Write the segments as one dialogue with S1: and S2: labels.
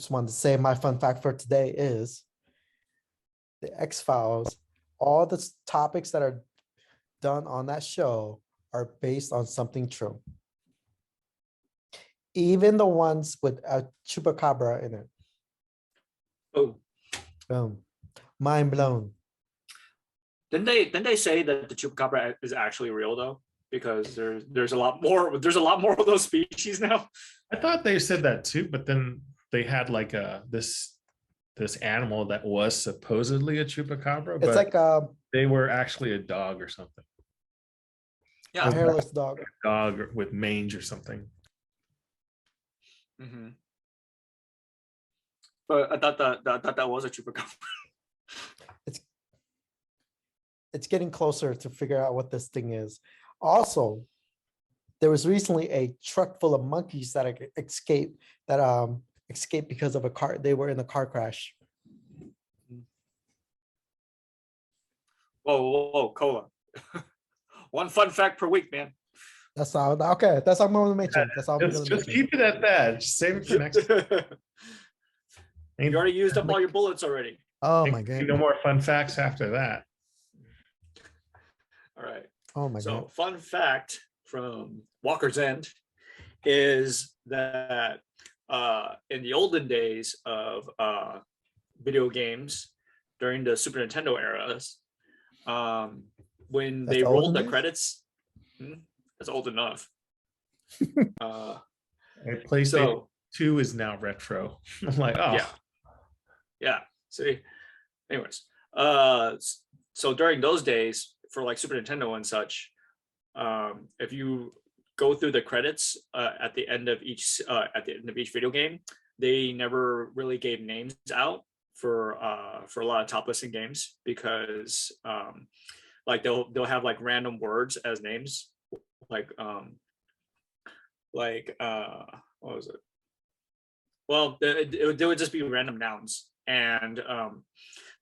S1: just wanted to say my fun fact for today is the X-Files. All the topics that are done on that show are based on something true. Even the ones with a chupacabra in it.
S2: Oh,
S1: Boom. Mind blown.
S2: didn't they say that the chupacabra is actually real though? Because there's a lot more of those species now.
S3: I thought they said that too, but then they had like this animal that was supposedly a chupacabra,
S1: It's
S3: but
S1: like a
S3: they were actually a dog or something.
S2: Yeah.
S1: hairless dog.
S3: Dog with mange or something.
S2: Mm-hmm. But I thought that was a chupacabra.
S1: It's getting closer to figure out what this thing is. Also, there was recently a truck full of monkeys that escaped because of a car. They were in a car crash.
S2: Whoa, Cola. One fun fact per week, man.
S1: That's all. Okay, that's all I'm going to mention. That's all I'm going to
S3: Just
S1: mention.
S3: keep it at that. Just save it for next.
S2: You already used up all your bullets already.
S1: Oh my
S3: No
S1: god.
S3: more fun facts after that.
S2: All right.
S1: Oh my
S2: So,
S1: god.
S2: fun fact from Walker's End is that in the olden days of video games during the Super Nintendo eras, when
S1: That's
S2: they
S1: the
S2: rolled
S1: olden
S2: the
S1: days?
S2: credits, that's old enough.
S3: PlayStation
S2: So
S3: 2 is now retro. I'm like, oh,
S2: yeah. See, anyways, so during those days for like Super Nintendo and such, if you go through the credits at the end of each video game, they never really gave names out for a lot of top listing games because like they'll have like random words as names, like what was it? Well, they would just be random nouns, and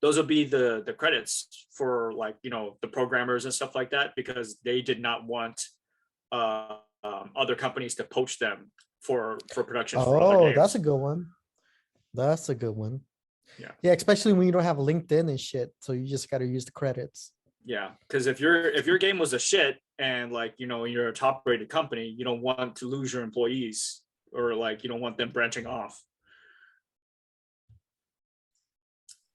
S2: those would be the credits for, like, you know, the programmers and stuff like that, because they did not want other companies to poach them for production. For other
S1: Oh,
S2: games.
S1: that's a good one. That's a good one.
S2: Yeah.
S1: Yeah, especially when you don't have LinkedIn and shit. So you just got to use the credits.
S2: Yeah, because if your game was a shit and, like, you know, you're a top rated company, you don't want to lose your employees, or like you don't want them branching off.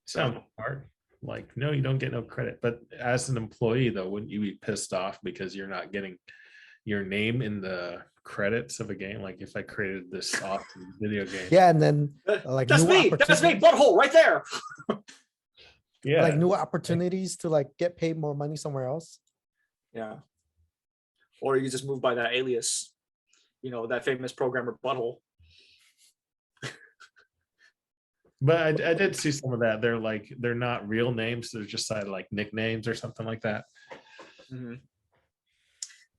S3: sounds hard. Like, no, you don't get no credit. But as an employee, though, wouldn't you be pissed off because you're not getting your name in the credits of a game? Like, if I created this awesome video game,
S1: Yeah, and then like
S2: That's
S1: new
S2: me. That's me.
S1: opportunities.
S2: Butthole right there.
S3: yeah,
S1: Like new opportunities to like get paid more money somewhere else.
S2: Yeah. Or you just move by that alias, you know, that famous programmer Butthole.
S3: but I did see some of that. They're not real names. They're just like nicknames or something like that.
S2: Mm-hmm.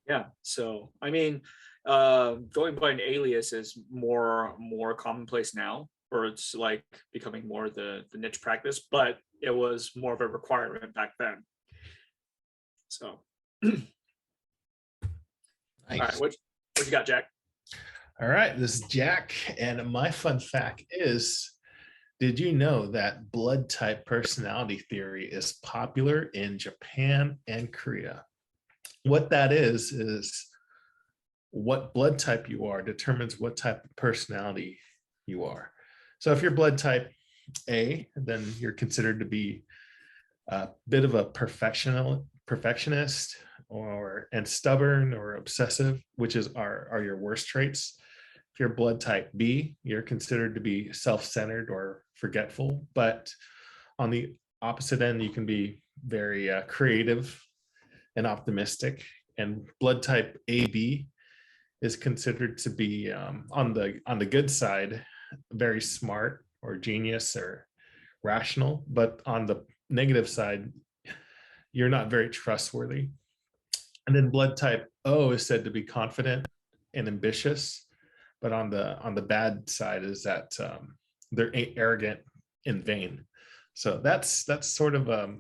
S2: Yeah. So, I mean, going by an alias is more commonplace now, or it's like becoming more the niche practice, but it was more of a requirement back then. So,
S3: Nice.
S2: all right, what you got, Jack?
S3: All right, this is Jack, and my fun fact is, did you know that blood type personality theory is popular in Japan and Korea? What that is what blood type you are determines what type of personality you are. So if you're blood type A, then you're considered to be a bit of a perfectionist and stubborn or obsessive, which are your worst traits. If you're blood type B, you're considered to be self-centered or forgetful. But on the opposite end, you can be very creative and optimistic. And blood type AB is considered to be on the good side, very smart or genius or rational. But on the negative side, you're not very trustworthy. And then blood type O is said to be confident and ambitious. But on the bad side is that they're arrogant and vain. So that's sort of a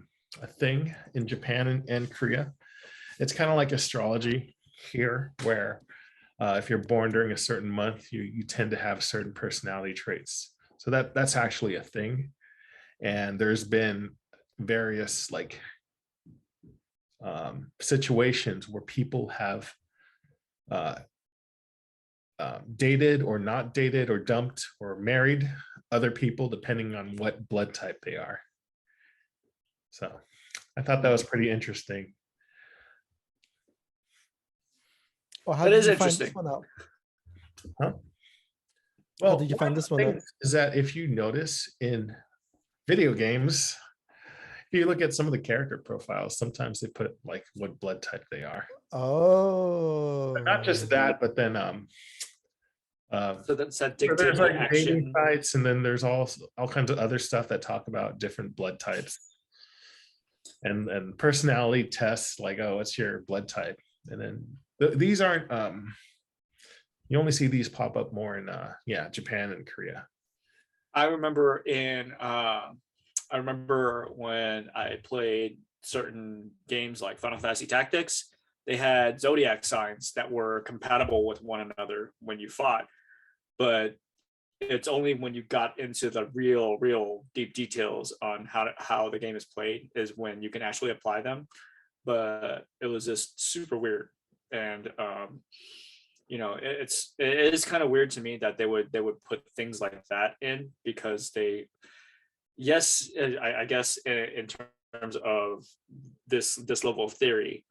S3: thing in Japan and Korea. It's kind of like astrology here, where if you're born during a certain month, you tend to have certain personality traits. So that's actually a thing. And there's been various like situations where people have dated or not dated or dumped or married other people depending on what blood type they are. So I thought that was pretty interesting.
S1: Well, how
S2: That
S1: did
S2: is
S1: you find this
S2: interesting.
S1: one out?
S3: Huh?
S1: How did you find
S3: one of
S1: this
S3: the
S1: one out?
S3: things is that if you notice in video games, if you look at some of the character profiles, sometimes they put like what blood type they are.
S1: Oh,
S3: But not just that, but then
S2: So that's that
S3: there's
S2: dictated
S3: like dating
S2: action.
S3: sites, and then there's all kinds of other stuff that talk about different blood types and personality tests, like, oh, what's your blood type? And then these aren't you only see these pop up more in Japan and Korea.
S2: I remember when I played certain games like Final Fantasy Tactics, they had zodiac signs that were compatible with one another when you fought. But it's only when you got into the real deep details on how the game is played is when you can actually apply them. But it was just super weird. And it is kind of weird to me that they would put things like that in, because I guess in terms of this level of theory,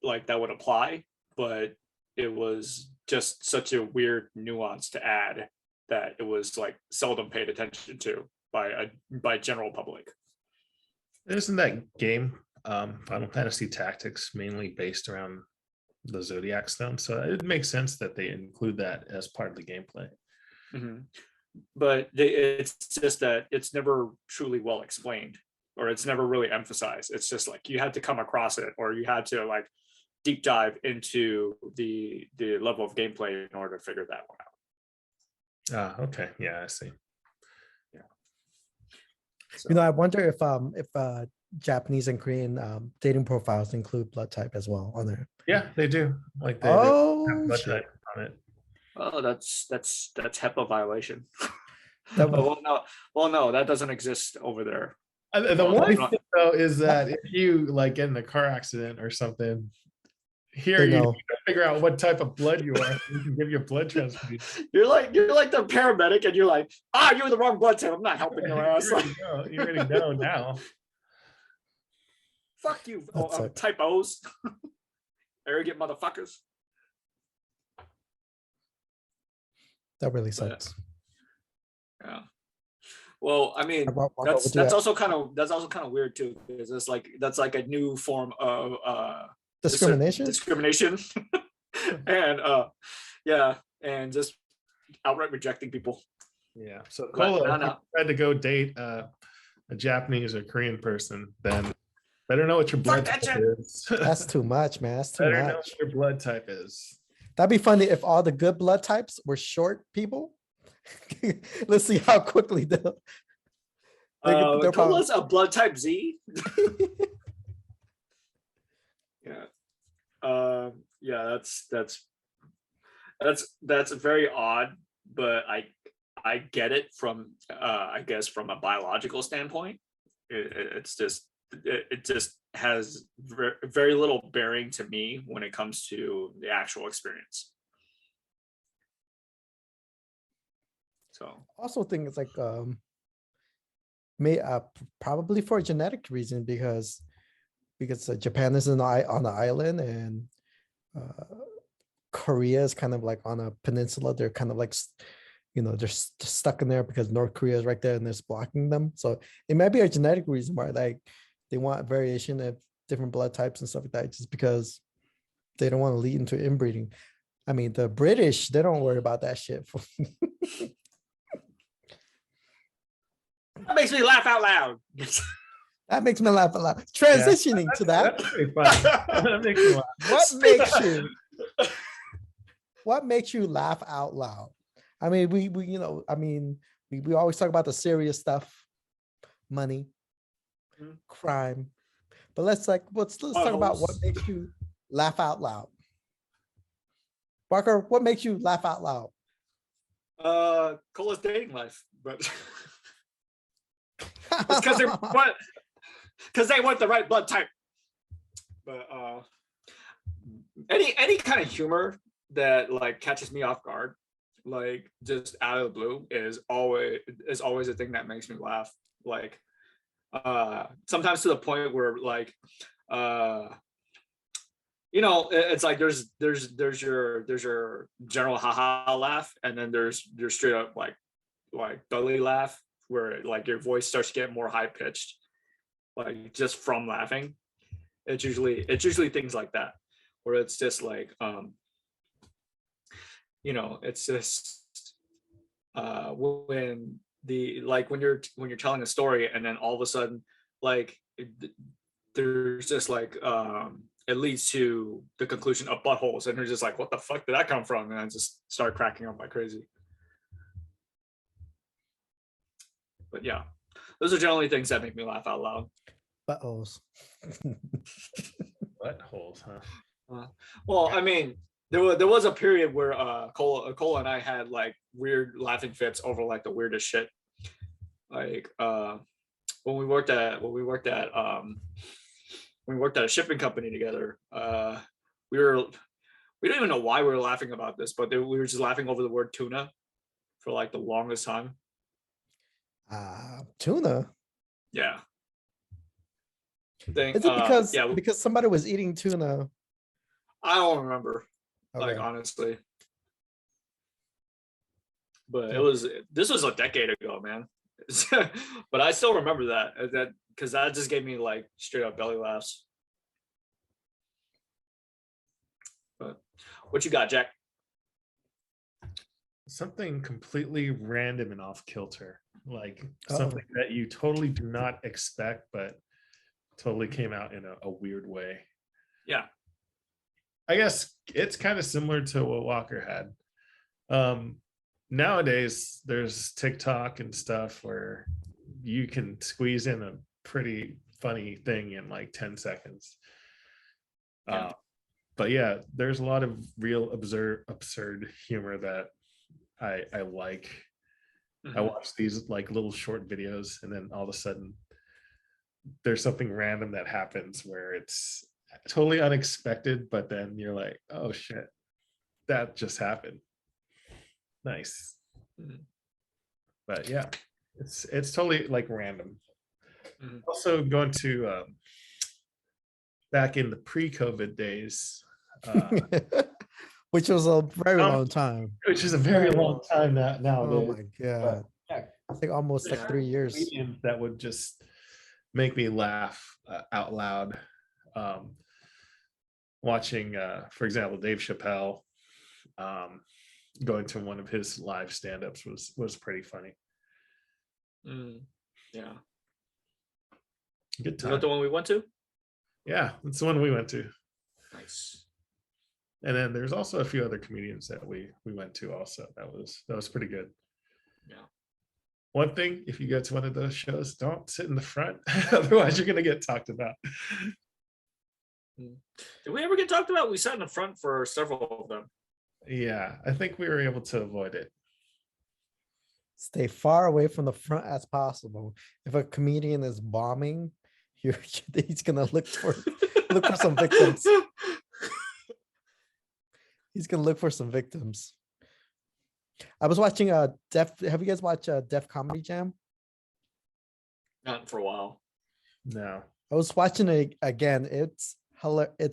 S2: like that would apply, but it was just such a weird nuance to add that it was like seldom paid attention to by general public.
S3: Isn't that game Final Fantasy Tactics mainly based around the Zodiac Stone? So it makes sense that they include that as part of the gameplay.
S2: Mm-hmm. But it's just that it's never truly well explained, or it's never really emphasized. It's just like you had to come across it, or you had to like deep dive into the level of gameplay in order to figure that one out.
S3: Okay, yeah, I see.
S2: Yeah. So,
S1: I wonder if Japanese and Korean dating profiles include blood type as well on there.
S3: Yeah, they do. Like they
S1: Oh,
S3: have blood
S1: shit.
S3: type on it.
S2: oh, that's HEPA violation.
S1: That
S2: Well, no, that doesn't exist over there.
S3: The
S2: Well,
S3: one
S2: not-
S3: thing though is that if you like get in a car accident or something, here
S1: They
S3: you
S1: know.
S3: need to figure out what type of blood you are. So you can give you a blood transfusion.
S2: You're like the paramedic, and you're like, you're the wrong blood type. I'm not helping your ass.
S3: You already know. You already know now.
S2: Fuck you,
S1: That sucks.
S2: typos, arrogant motherfuckers.
S1: That really sucks.
S2: Yeah. Well, I mean,
S1: Walk over
S2: that's
S1: to that.
S2: also kind of weird too, because it's like that's like a new form of
S1: Discrimination.
S2: discrimination, and and just outright rejecting people.
S3: Yeah. So
S2: But
S3: Cole,
S2: no,
S3: if you tried to go date a Japanese or Korean person, then better know what your blood
S2: Fuck that
S3: type
S2: shit.
S3: is.
S1: That's too much, man. That's too
S3: Better know
S1: much.
S3: what your blood type is.
S1: That'd be funny if all the good blood types were short people. Let's see how quickly they'll. they're probably-
S2: Cola's a blood type Z. Yeah. Yeah, that's very odd, but I get it from I guess from a biological standpoint. It just has very little bearing to me when it comes to the actual experience. So
S1: Also think it's like probably for a genetic reason, because Japan is on the island, and Korea is kind of like on a peninsula. They're kind of like they're stuck in there because North Korea is right there and it's blocking them. So it might be a genetic reason why like they want variation of different blood types and stuff like that, just because they don't want to lead into inbreeding. I mean, the British, they don't worry about that shit.
S2: that makes me laugh out loud.
S1: That makes me laugh a lot. Transitioning to that.
S3: That's pretty fun. That makes me laugh.
S1: What makes you laugh out loud? I mean, we always talk about the serious stuff, money, crime, but let's talk about what makes you laugh out loud. Barker, what makes you laugh out loud?
S2: Cola's dating life, but it's because they want the right blood type. But any kind of humor that like catches me off guard, like just out of the blue, is always a thing that makes me laugh. Like sometimes to the point where like it's like there's your general haha laugh, and then there's your straight up like belly laugh, where like your voice starts to get more high pitched, like just from laughing. It's usually things like that, where it's just like it's just when you're telling a story, and then all of a sudden like there's just like it leads to the conclusion of buttholes, and they're just like, what the fuck did that come from? And I just start cracking up like crazy. But yeah, those are generally things that make me laugh out loud.
S1: Buttholes.
S3: Buttholes, huh?
S2: Well, I mean, there was a period where Cola and I had like weird laughing fits over like the weirdest shit. Like when we worked at a shipping company together, we don't even know why we were laughing about this, but we were just laughing over the word tuna for like the longest time.
S1: Tuna.
S2: Yeah.
S1: Is it
S2: yeah,
S1: because somebody was eating tuna?
S2: I don't remember, like
S1: Okay.
S2: honestly, but
S1: Yeah.
S2: this was a decade ago, man. But I still remember that because that just gave me like straight up belly laughs. But what you got, Jack?
S3: Something completely random and off kilter, like
S1: Oh.
S3: something that you totally do not expect, but totally came out in a weird way.
S2: Yeah.
S3: I guess it's kind of similar to what Walker had. Nowadays, there's TikTok and stuff where you can squeeze in a pretty funny thing in like 10 seconds.
S2: Yeah.
S3: But yeah, there's a lot of real absurd humor that I like.
S2: Mhm.
S3: I watch these like little short videos, and then all of a sudden there's something random that happens where it's totally unexpected, but then you're like, oh shit, that just happened. Nice.
S2: Mhm.
S3: But yeah, it's totally like random.
S2: Mhm.
S3: Also going to back in the pre-COVID days,
S1: Which was a very long time.
S3: which is a very long time
S1: Oh
S3: nowadays.
S1: my god.
S3: Yeah,
S1: I think almost like 3 years.
S3: comedians that would just make me laugh out loud. Watching, for example, Dave Chappelle, going to one of his live stand-ups was pretty funny.
S2: Yeah.
S3: Good
S2: Is
S3: time.
S2: that the one we went to?
S3: Yeah, that's the one we went to.
S2: Nice.
S3: And then there's also a few other comedians that we went to also. That was pretty good.
S2: Yeah.
S3: One thing, if you go to one of those shows, don't sit in the front. Otherwise, you're gonna get talked about.
S2: Did we ever get talked about? We sat in the front for several of them.
S3: Yeah, I think we were able to avoid it.
S1: Stay far away from the front as possible. If a comedian is bombing, he's gonna look for some victims. He's gonna look for some victims. I was watching Def. Have you guys watched Def Comedy Jam?
S2: Not for a while.
S3: No.
S1: I was watching it again. It's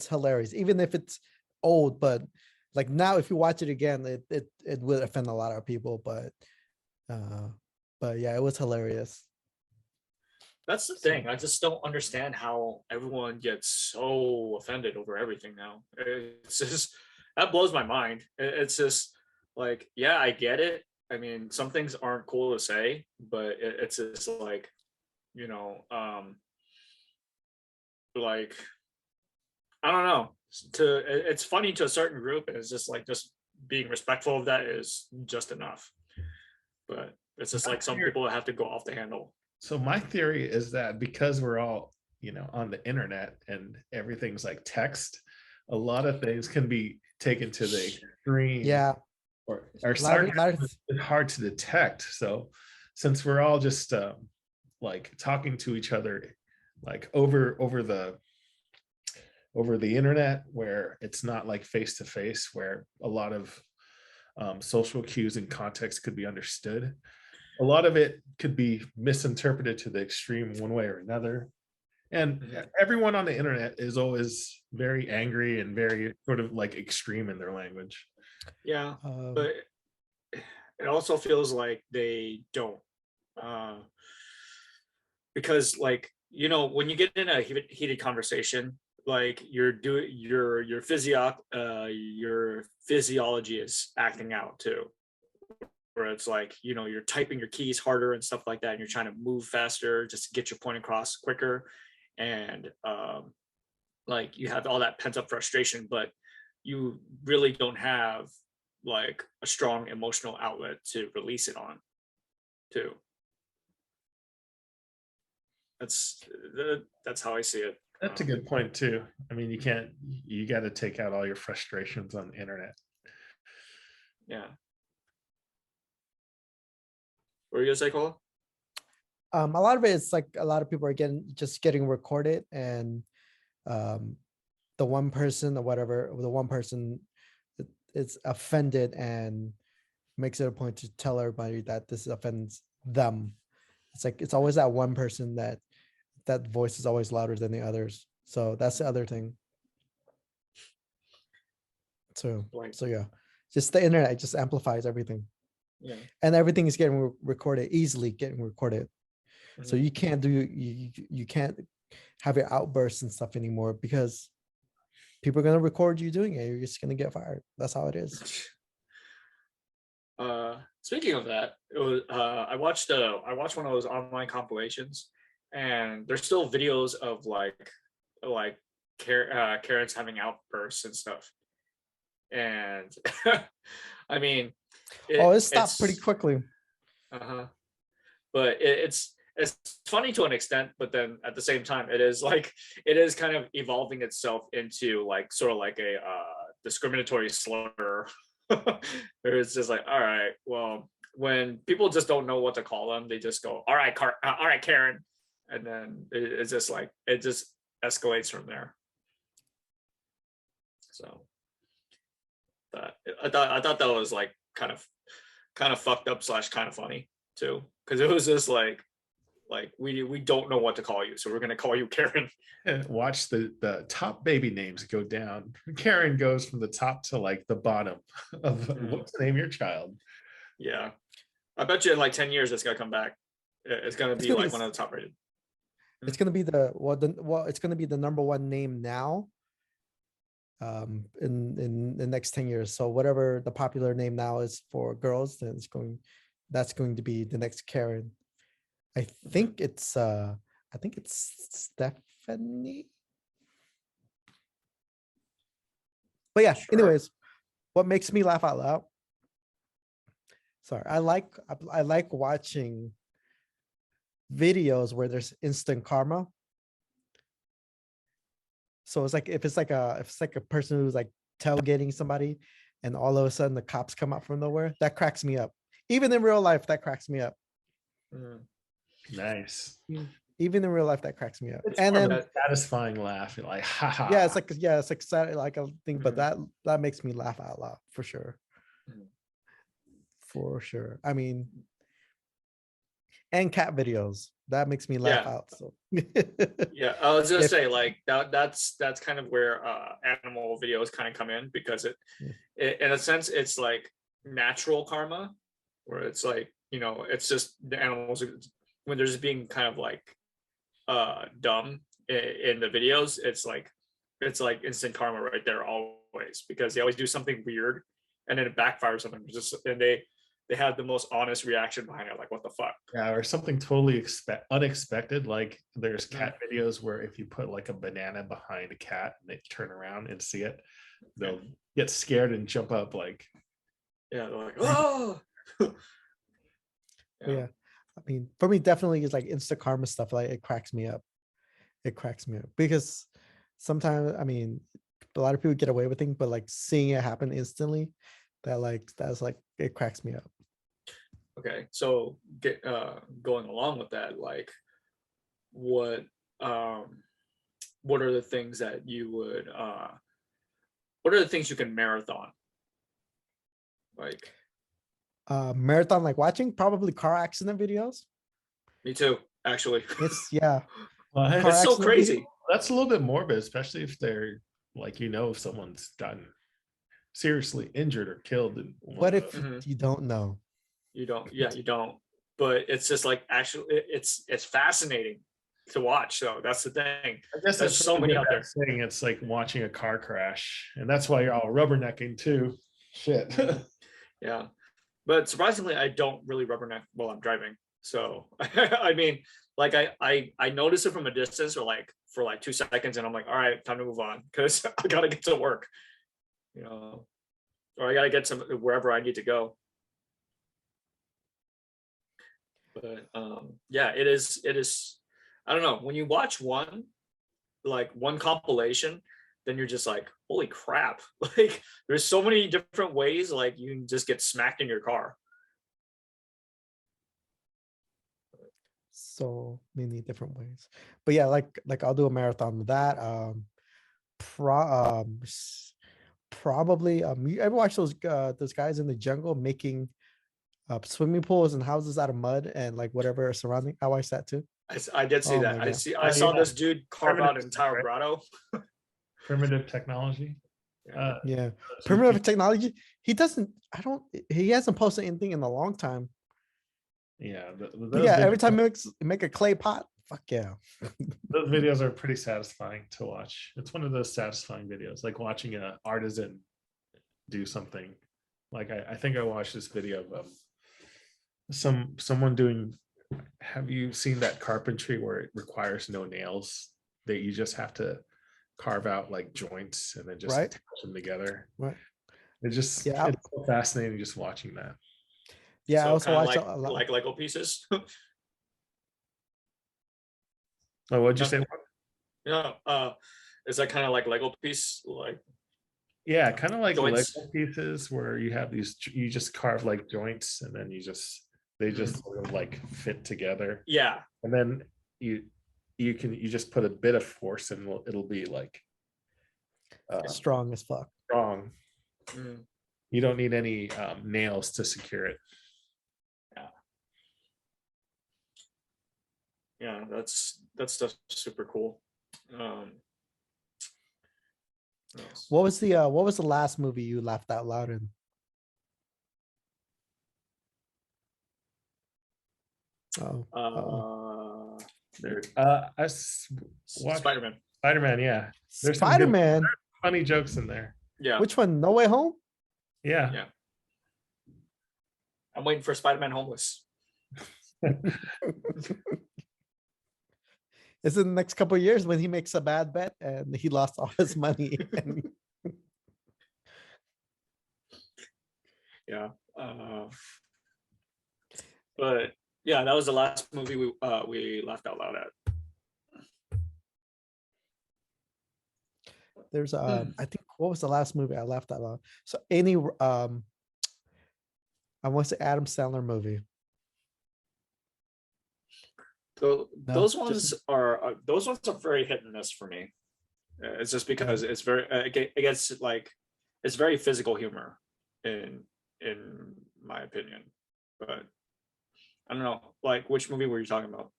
S1: hilarious, even if it's old. But like now, if you watch it again, it would offend a lot of people. But yeah, it was hilarious.
S2: That's the thing. I just don't understand how everyone gets so offended over everything now. It's just that blows my mind. It's just like, yeah, I get it. I mean, some things aren't cool to say, but it's just like, like I don't know. It's funny to a certain group, and it's just like just being respectful of that is just enough. But it's just like some people have to go off the handle.
S3: So my theory is that because we're all, on the internet and everything's like text, a lot of things can be taken to the extreme.
S1: Yeah.
S3: or
S1: lot of-
S3: sarcasm
S1: lot of-
S3: is hard to detect. So since we're all just like talking to each other like over the internet, where it's not like face to face, where a lot of social cues and context could be understood. A lot of it could be misinterpreted to the extreme one way or another. And
S2: Mhm.
S3: everyone on the internet is always very angry and very sort of like extreme in their language.
S2: Yeah,
S1: um,
S2: but it also feels like they don't. Uh, because like, you know, when you get in a heated conversation, like you're doing your physiology is acting out too, where it's like, you know, you're typing your keys harder and stuff like that, and you're trying to move faster just to get your point across quicker. And like you have all that pent up frustration, but you really don't have like a strong emotional outlet to release it on too. That's how I see it.
S3: That's a good point too. I mean, you got to take out all your frustrations on the internet.
S2: Yeah. What were you gonna say, Cole?
S1: a lot of it is like a lot of people are getting recorded, and the one person or whatever, the one person is offended and makes it a point to tell everybody that this offends them. It's like it's always that one person that voice is always louder than the others. So that's the other thing. So
S2: Like,
S1: yeah, just the internet just amplifies everything,
S2: yeah.
S1: and everything is getting recorded, easily getting recorded. So
S2: Mhm.
S1: you can't you can't have your outbursts and stuff anymore, because people are gonna record you doing it. You're just gonna get fired. That's how it is.
S2: Speaking of that, it was I watched one of those online compilations, and there's still videos of like Karens having outbursts and stuff. And I mean,
S1: Oh, it stopped pretty quickly.
S2: Uh-huh. But it's funny to an extent, but then at the same time, it is kind of evolving itself into like sort of like a discriminatory slur. Where it's just like, all right, well, when people just don't know what to call them, they just go, all right, all right, Karen, and then it's just like it just escalates from there. So, but I thought that was like kind of fucked up / kind of funny too, because it was just like we don't know what to call you, so we're gonna call you Karen.
S3: And watch the top baby names go down. Karen goes from the top to like the bottom of what's the name of your child.
S2: Yeah, I bet you in like 10 years it's gonna come back. It's gonna be like one of the top rated.
S1: It's gonna be it's gonna be the number one name now. In the next 10 years. So whatever the popular name now is for girls, then that's going to be the next Karen. I think it's Stephanie. But yeah,
S2: Sure.
S1: anyways, what makes me laugh out loud? Sorry, I like watching videos where there's instant karma. So it's like if it's like a person who's like tailgating somebody, and all of a sudden the cops come out from nowhere, that cracks me up. Even in real life, that cracks me up.
S3: Nice.
S1: Even in real life, that cracks me up.
S3: It's
S1: And
S3: more of
S1: then
S3: a satisfying laugh. You're like, haha.
S1: yeah, it's like sad, like a thing, but
S2: Mhm.
S1: that makes me laugh out loud for sure.
S2: Mhm.
S1: For sure. I mean, and cat videos, that makes me laugh
S2: Yeah.
S1: out. So
S2: Yeah, I was gonna
S1: If-
S2: say like that's kind of where animal videos kind of come in, because it in a sense it's like natural karma, where it's like, you know, it's just the animals when they're just being kind of like dumb in the videos, it's like instant karma right there always, because they always do something weird and then it backfires on them, just and they have the most honest reaction behind it, like what the fuck.
S3: Yeah, or something totally unexpected. Like there's cat videos where if you put like a banana behind a cat and they turn around and see it, they'll get scared and jump up like.
S2: Yeah, they're like, oh.
S1: yeah, I mean, for me, definitely it's like instant karma stuff. Like it cracks me up. It cracks me up because sometimes, I mean, a lot of people get away with things, but like seeing it happen instantly, that's like, it cracks me up.
S2: Okay, so going along with that, like what what are the things that you would what are the things you can marathon? Like
S1: Marathon, like watching probably car accident videos.
S2: me too, actually.
S1: It's yeah,
S3: Well,
S1: car
S2: It's so
S1: accident video.
S2: crazy.
S3: that's a little bit morbid, especially if they're like, if someone's gotten seriously injured or killed in one
S1: What
S3: of
S1: if
S3: those.
S2: Mhm.
S1: you don't know?
S2: You don't, yeah, you don't. But it's just like actually it's fascinating to watch. So that's the thing.
S3: I guess
S2: There's
S3: that's
S2: so
S3: really
S2: many
S3: good
S2: out
S3: at
S2: there.
S3: saying it's like watching a car crash, and that's why you're all rubbernecking too. Shit.
S2: Yeah. But surprisingly, I don't really rubberneck while I'm driving. So I mean, like I notice it from a distance or like for like 2 seconds, and I'm like, all right, time to move on because I gotta get to work, or I gotta get to wherever I need to go. But yeah, it is I don't know, when you watch one compilation, then you're just like, holy crap. Like there's so many different ways like you can just get smacked in your car.
S1: So many different ways. But yeah, like I'll do a marathon with that. Pro probably you ever watch those guys in the jungle making swimming pools and houses out of mud and like whatever surrounding? I watched that too.
S2: I did see
S1: Oh
S2: that.
S1: my
S2: I
S1: God.
S2: see. I saw
S3: Yeah.
S2: this dude carve out an entire
S3: Right?
S2: grotto.
S3: Primitive technology.
S2: Yeah.
S1: Yeah.
S3: Those
S1: Primitive
S3: people-
S1: technology. He hasn't posted anything in a long time.
S3: Yeah,
S1: But yeah, every time he make a clay pot, fuck yeah.
S3: those videos are pretty satisfying to watch. It's one of those satisfying videos, like watching an artisan do something. Like I think I watched this video of someone doing. Have you seen that carpentry where it requires no nails? That you just have to carve out like joints and then just
S1: Right.
S3: attach them together.
S1: Right.
S3: It's just
S1: Yeah.
S3: it's so fascinating just watching that.
S1: Yeah, I
S2: So
S1: also
S2: kind of
S1: watch
S2: like
S1: a lot.
S2: like Lego pieces.
S3: Oh, what'd you say?
S2: Yeah. Is that kind of like Lego piece? Like
S3: Yeah, kind of like
S2: joints?
S3: Lego pieces where you have these, you just carve like joints and then they just sort of like fit together.
S2: Yeah.
S3: And then you just put a bit of force and it'll be like
S1: Strong as fuck.
S3: strong.
S2: Mm.
S3: You don't need any nails to secure it.
S2: Yeah, that's stuff super cool. What else?
S1: What was the last movie you laughed out loud in? Oh,
S3: There, I watched
S2: Spider-Man.
S3: Spider-Man. Yeah, there's some good-
S1: Spider-Man.
S3: funny jokes in there.
S2: Yeah.
S1: Which one? No Way Home?
S3: Yeah.
S2: Yeah. I'm waiting for Spider-Man Homeless.
S1: It's in the next couple of years when he makes a bad bet and he lost all his money.
S2: Yeah. But yeah, that was the last movie we laughed out loud at.
S1: There's I think what was the last movie I laughed out loud? So any I want to say Adam Sandler movie.
S2: Those
S1: No,
S2: ones
S1: just-
S2: are very hit and miss for me. It's just because it's very it gets like it's very physical humor in my opinion. But I don't know, like which movie were you talking about?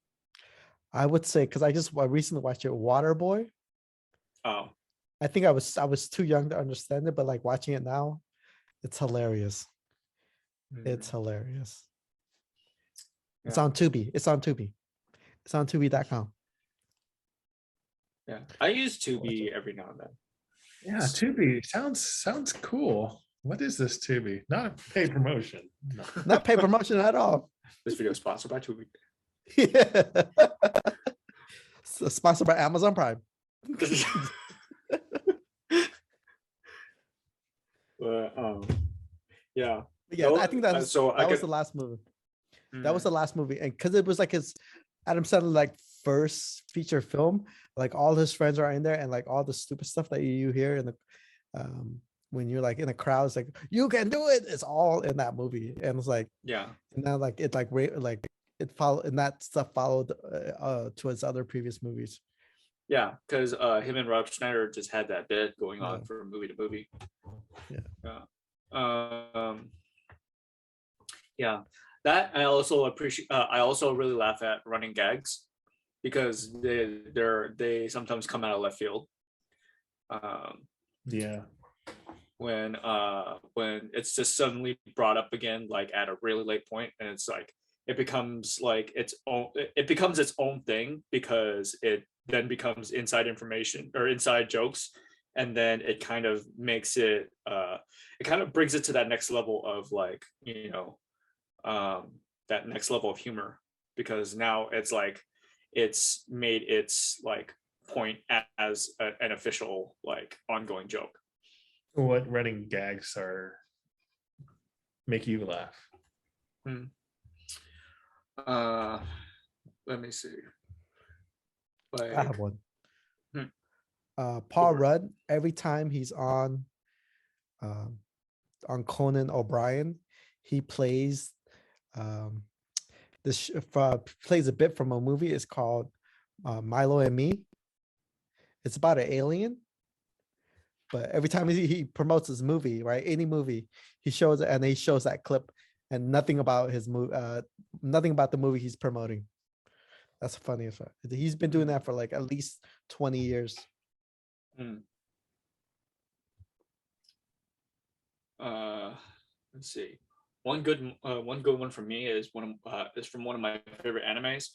S1: I would say because I recently watched it, Waterboy.
S2: Oh,
S1: I think I was too young to understand it, but like watching it now, it's hilarious. It's hilarious. It's
S2: Yeah.
S1: on Tubi. It's on Tubi. It's on Tubi.com.
S2: Yeah, I use Tubi every now and then.
S3: Yeah, Tubi sounds cool. What is this Tubi? Not a paid promotion. No.
S1: Not pay promotion at all.
S2: This video is sponsored by Tubi.
S1: Yeah. So sponsored by Amazon Prime.
S2: But yeah.
S1: Yeah, I think that was
S2: could-
S1: the last movie.
S2: Mm.
S1: That was the last movie, and because it was like his Adam Sandler like first feature film, like all his friends are in there, and like all the stupid stuff that you hear in the when you're like in a crowd, it's like you can do it. It's all in that movie, and it's like
S2: Yeah.
S1: and now like it like it followed and that stuff followed towards other previous movies.
S2: Yeah, because him and Rob Schneider just had that bit going on
S1: Yeah.
S2: from movie to movie.
S1: Yeah.
S2: Um, yeah, that I also appreciate. I also really laugh at running gags because they sometimes come out of left field.
S3: Yeah.
S2: When it's just suddenly brought up again, like at a really late point, and it's like it becomes like it becomes its own thing because it then becomes inside information or inside jokes, and then it kind of makes it it kind of brings it to that next level of like, that next level of humor, because now it's like it's made its like point as an official like ongoing joke.
S3: What running gags are make you laugh?
S2: Let me see.
S1: I
S2: Like,
S1: have one.
S2: Hmm.
S1: Paul
S2: Sure.
S1: Rudd, every time he's on Conan O'Brien, he plays plays a bit from a movie. It's called Milo and Me. It's about an alien, but every time he promotes his movie, right? Any movie, he shows it and he shows that clip and nothing about his movie, nothing about the movie he's promoting. That's funny as fuck. He's been doing that for like at least 20 years.
S2: Let's see. One good one for me is from one of my favorite animes,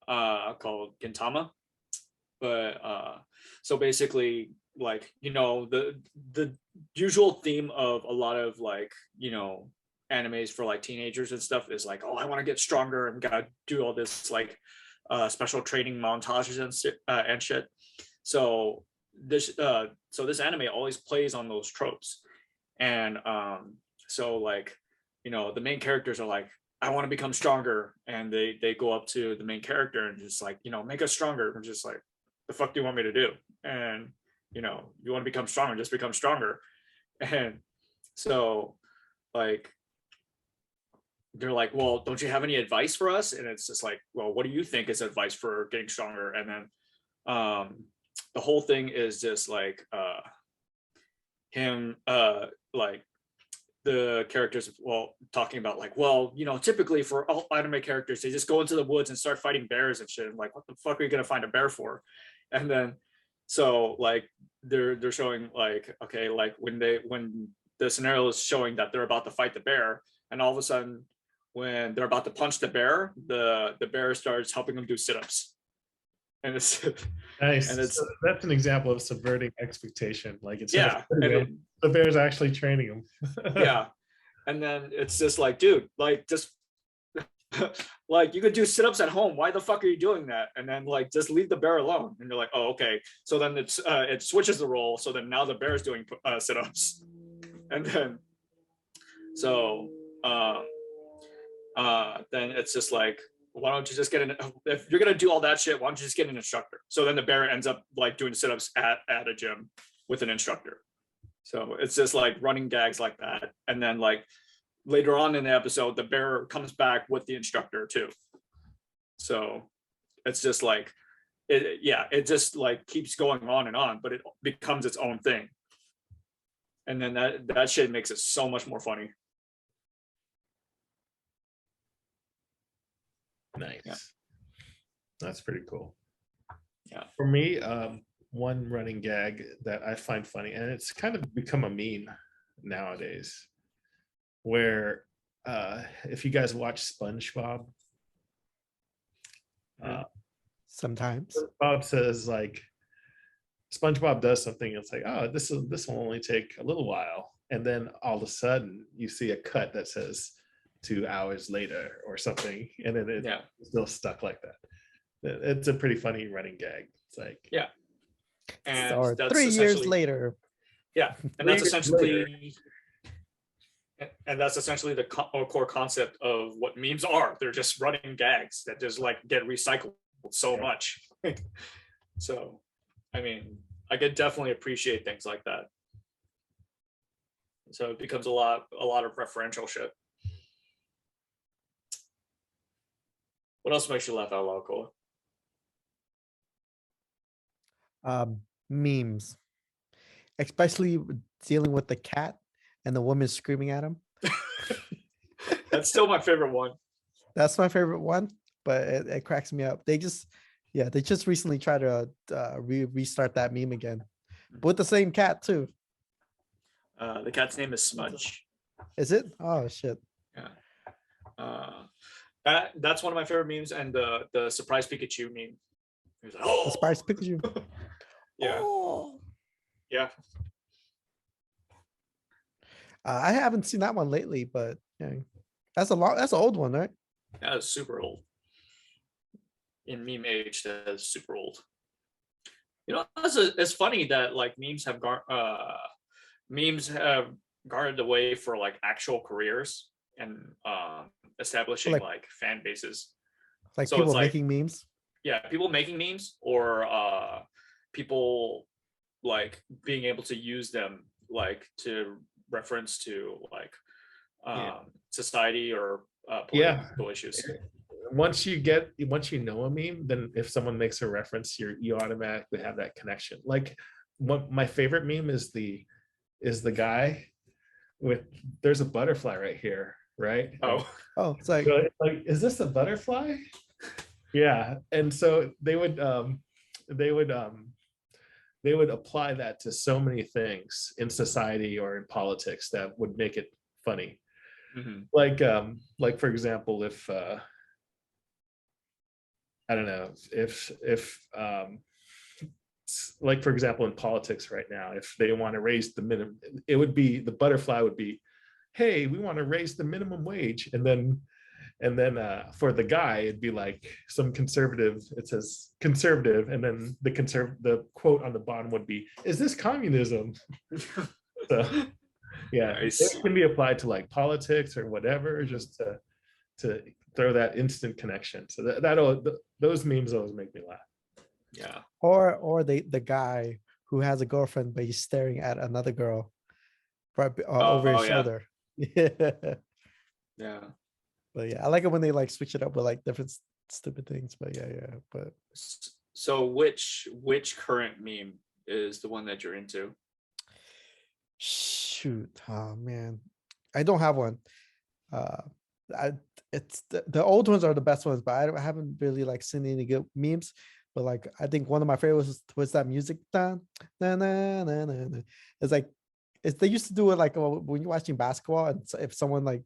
S2: called Gintama. But so basically, like, the usual theme of a lot of like, animes for like teenagers and stuff is like, oh, I want to get stronger and gotta do all this like special training montages and shit. So this anime always plays on those tropes. And so like, the main characters are like, I want to become stronger, and they go up to the main character and just like, make us stronger. I'm just like, the fuck do you want me to do? And you want to become stronger, just become stronger. And so like they're like, well, don't you have any advice for us? And it's just like, well, what do you think is advice for getting stronger? And then the whole thing is just like him like the characters, well, talking about like, well, typically for all anime characters, they just go into the woods and start fighting bears and shit. I'm like, what the fuck are you gonna find a bear for? And then so like they're showing like, okay, like when the scenario is showing that they're about to fight the bear, and all of a sudden when they're about to punch the bear, the bear starts helping them do sit-ups. And it's
S3: Nice.
S2: and it's
S3: So that's an example of subverting expectation. Like it's
S2: yeah, and
S3: the bear's actually training him.
S2: yeah, and then it's just like, dude, like just like you could do sit-ups at home. Why the fuck are you doing that? And then like just leave the bear alone. And you're like, oh, okay. So then it switches the role. So then now the bear is doing sit-ups, and then so then it's just like, why don't you just get if you're gonna do all that shit, why don't you just get an instructor? So then the bear ends up like doing sit-ups at a gym with an instructor. So it's just like running gags like that. And then like later on in the episode, the bear comes back with the instructor too. So it's just like it just like keeps going on and on, but it becomes its own thing. And then that shit makes it so much more funny.
S3: Nice.
S2: Yeah.
S3: That's pretty cool.
S2: Yeah.
S3: For me, one running gag that I find funny, and it's kind of become a meme nowadays, where if you guys watch SpongeBob,
S1: Sometimes
S3: Bob says like SpongeBob does something, it's like, oh, this will only take a little while, and then all of a sudden you see a cut that says 2 hours later or something, and then it's still stuck like that. It's a pretty funny running gag. It's like,
S2: yeah, and
S1: or
S2: that's
S1: 3 years later.
S2: Yeah, and that's essentially the core concept of what memes are. They're just running gags that just like get recycled so much. So I mean, I could definitely appreciate things like that. So it becomes a lot of referential shit. What else makes you laugh out loud, Cole?
S1: Memes, especially dealing with the cat and the woman screaming at him.
S2: That's still my favorite one.
S1: That's my favorite one, but it cracks me up. They just recently tried to restart that meme again, but with the same cat too.
S2: The cat's name is Smudge.
S1: Is it? Oh shit.
S2: That's one of my favorite memes, and the surprise Pikachu meme. He was like,
S1: The
S2: oh,
S1: Spice Pikachu.
S2: yeah,
S1: Oh.
S2: yeah.
S1: I haven't seen that one lately, but yeah, that's an old one, right?
S2: That is super old. In meme age, that is super old. You know, it's funny that like memes have garnered the way for like actual careers and establishing
S1: Like-
S2: like fan bases.
S1: Like
S2: So
S1: people
S2: it's like-
S1: making memes.
S2: Yeah, people making memes, or people like being able to use them like to reference to like
S3: Yeah.
S2: society or
S3: Yeah.
S2: political issues.
S3: Once you know a meme, then if someone makes a reference, you automatically have that connection. Like my favorite meme is the guy with, there's a butterfly right here, right?
S2: Oh,
S1: Oh, it's like
S3: So it's like, is this a butterfly? Yeah. And so they would apply that to so many things in society or in politics that would make it funny.
S2: mhm.
S3: Like for example, if I don't know, if like for example in politics right now, if they want to raise the minimum, it would be, the butterfly would be, hey, we want to raise the minimum wage. And then for the guy, it'd be like some conservative, it says conservative, and then the quote on the bottom would be, is this communism? So yeah,
S2: Nice.
S3: it can be applied to like politics or whatever, just to throw that instant connection. So those memes always make me laugh.
S2: Yeah.
S1: or the guy who has a girlfriend but he's staring at another girl right over his
S2: Oh, yeah.
S1: shoulder. Yeah.
S2: Yeah.
S1: But yeah, I like it when they like switch it up with like different stupid things. But yeah. But
S2: So which current meme is the one that you're into?
S1: shoot, oh man, I don't have one. It's the old ones are the best ones, but I haven't really like seen any good memes. But like I think one of my favorites was that music. Dun, na, na, na, na, na. It's like they used to do it like when you're watching basketball, and if someone like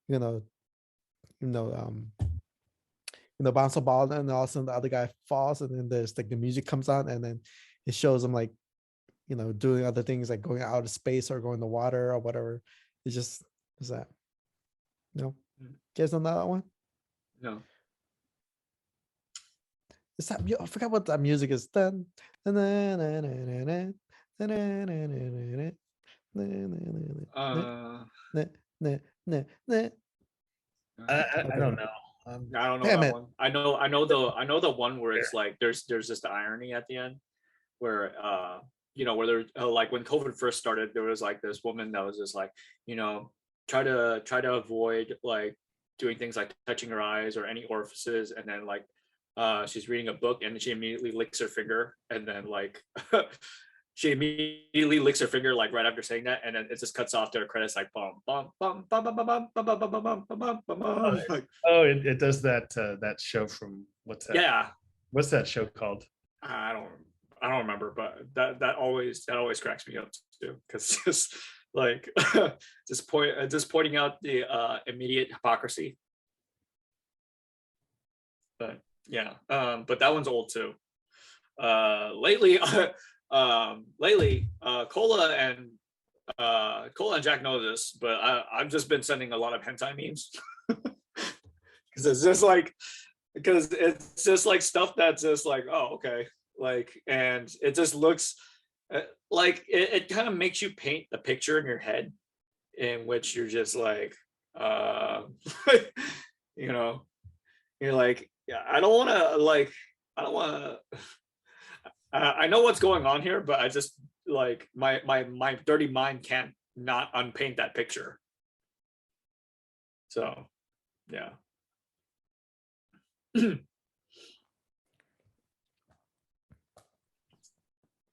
S1: you know bounce a ball, and all of a sudden the other guy falls, and then there's like the music comes on, and then it shows them like doing other things like going out of space or going to water or whatever. It's just is that no. You guys know that one?
S2: No.
S1: It's that I forgot what that music is. Dun, na, na, na, na, na, na, na, na, na, na, na, na, na.
S3: I don't know.
S2: I don't know
S1: Damn
S2: that
S1: it.
S2: one. I know the one where it's like there's just the irony at the end where where there like when COVID first started, there was like this woman that was just like, try to avoid like doing things like touching her eyes or any orifices, and then like she's reading a book and she immediately licks her finger, and then like she immediately licks her finger like right after saying that, and then it just cuts off to her credits like bum bum bum bum bum bum bum bum bum bum bum bum bum bum. Like,
S3: Oh, it does that show from what's that?
S2: yeah,
S3: What's that show called?
S2: I don't remember, but that always cracks me up too, because just like just pointing out the immediate hypocrisy. But yeah, but that one's old too. Lately, Cola and Jack know this, but I've just been sending a lot of hentai memes because it's just like stuff that's just like, oh, okay, like, and it just looks like it kind of makes you paint the picture in your head in which you're just like you're like, yeah, I don't want to I know what's going on here, but I just like my dirty mind can't not unpaint that picture. So, yeah.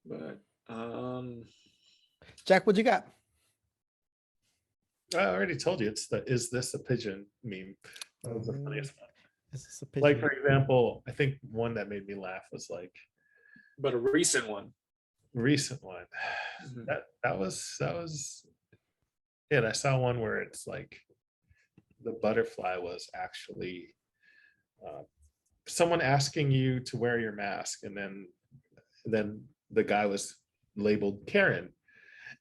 S2: But
S1: Jack, what you got?
S3: I already told you it's the "is this a pigeon" meme. That was the funniest one.
S1: Is this a
S3: Like,
S1: pigeon?
S3: for example, I think one that made me laugh was like
S2: but a recent one.
S3: recent one.
S2: Mhm.
S3: That was it. I saw one where it's like the butterfly was actually someone asking you to wear your mask, and then the guy was labeled Karen,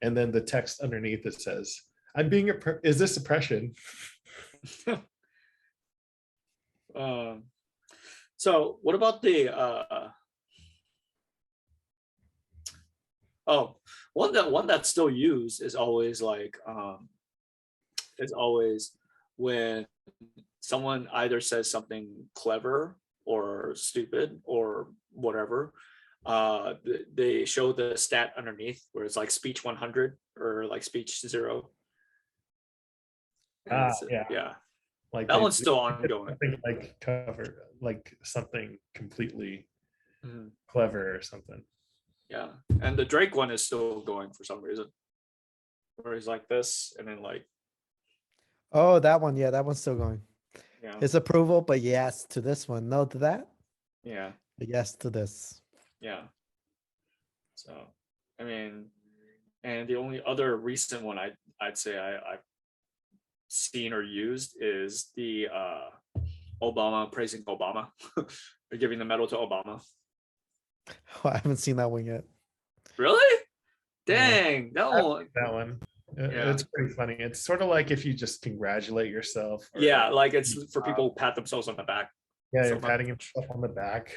S3: and then the text underneath it says, "I'm being is this oppression?"
S2: So what about the one that's still used is always like when someone either says something clever or stupid or whatever, they show the stat underneath where it's like speech 100 or like speech 0. And
S3: Yeah.
S2: yeah,
S3: Like
S2: that one's still ongoing.
S3: something like cover, like something completely
S2: Mhm.
S3: clever or something.
S2: Yeah, and the Drake one is still going for some reason, where he's like this and then like,
S1: Oh, that one. Yeah, that one's still going.
S2: yeah,
S1: His approval, but yes to this one. No to that.
S2: yeah,
S1: But yes to this.
S2: yeah. So, I mean, and the only other recent one I'd say I've seen or used is the Obama praising Obama, or giving the medal to Obama.
S1: Oh, I haven't seen that one yet.
S2: Really? Dang, that one.
S3: That one.
S2: Yeah.
S3: It's pretty funny. It's sort of like if you just congratulate yourself. Or
S2: Yeah, like it's for people who pat themselves on the back.
S3: yeah,
S2: so
S3: you're
S2: much.
S3: patting yourself on the back.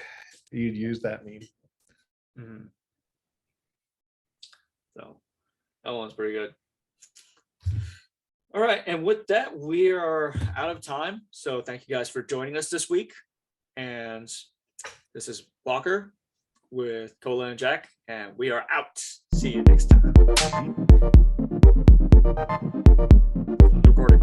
S3: You'd use that meme.
S2: Mhm. So that one's pretty good. All right, and with that, we are out of time. So thank you guys for joining us this week. And this is Walker with Cola and Jack, and we are out. See you next time. Recording.